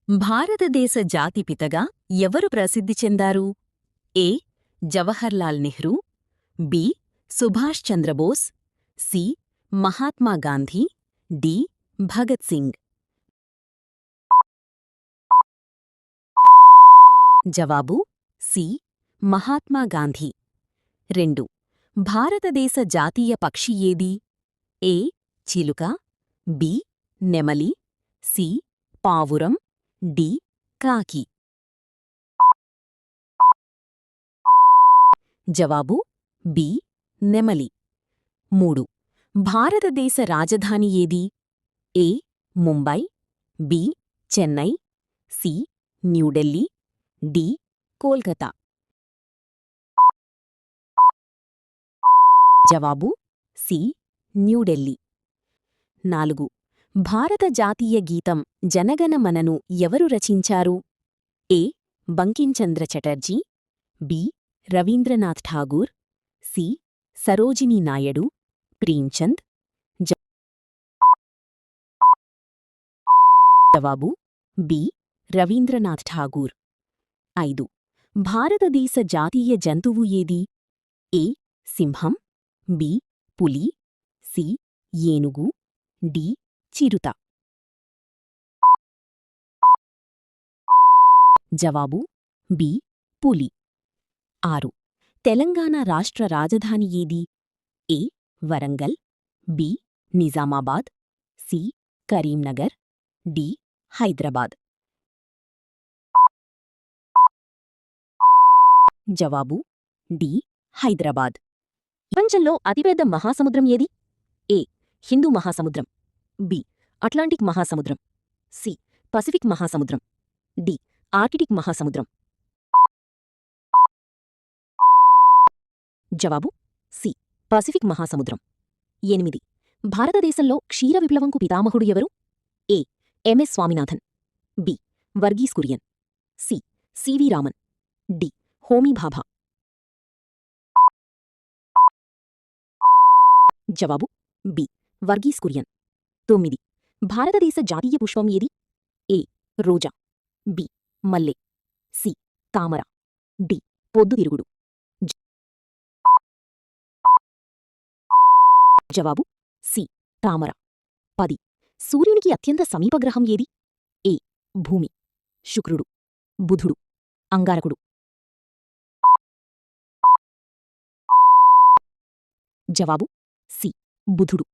భారతదేశ జాతిపితగా ఎవరు ప్రసిద్ధి చెందారు? ఏ. Jawaharlal Nehru, B. Subhash Chandrabose, C. Mahatma Gandhi, D. Bhagat Singh. జవాబు సి. మహాత్మా గాంధీ. 2. భారతదేశ జాతీయ పక్షి ఏది? ఏ. చిలుక, బి. నెమలి, సి. పావురం, డి. కాకి. జవాబు బి. నెమలి. 3. భారతదేశ రాజధాని ఏది? ఏ. Mumbai, B. Chennai, C. New Delhi, D. Kolkata. జవాబు సి. న్యూఢిల్లీ. 4. భారత జాతీయ గీతం జనగణమనను ఎవరు రచించారు? ఏ. బంకించంద్ర చటర్జీ, బి. రవీంద్రనాథ్ ఠాగూర్, సి. సరోజినీ నాయుడు, ప్రేమ్చంద్. జవాబు బి. రవీంద్రనాథ్ ఠాగూర్. 5. భారతదేశ జాతీయ జంతువు ఏది? ఏ. సింహం, బి. పులి, సి. ఏనుగు, డి. చిరుత. జవాబు బి. పులి. 6. తెలంగాణ రాష్ట్ర రాజధాని ఏది? A. Warangal, B. Nizamabad, C. Karimnagar, D. Hyderabad. జవాబు డి. హైదరాబాద్. ప్రపంచంలో అతిపెద్ద మహాసముద్రం ఏది? ఏ. హిందూ మహాసముద్రం, బి. అట్లాంటిక్ మహాసముద్రం, సి. పసిఫిక్ మహాసముద్రం, డి. ఆర్కిటిక్ మహాసముద్రం. జవాబు సి. పసిఫిక్ మహాసముద్రం. 8. భారతదేశంలో క్షీర విప్లవంకు పితామహుడు ఎవరు? A. MS Swaminathan, B. Varghese Kurien, C. CV Raman, D. Homi Bhabha. జవాబు బి. వర్గీస్ కురియన్. 9. భారతదేశ జాతీయ పుష్పం ఏది? ఏ. రోజా, బి. మల్లె, సి. తామర, డి. పొద్దుతిరుగుడు. జవాబు సి. తామర. 10. సూర్యునికి అత్యంత సమీప గ్రహం ఏది? ఏ. భూమి, శుక్రుడు, బుధుడు, అంగారకుడు. జవాబు సి. బుధుడు.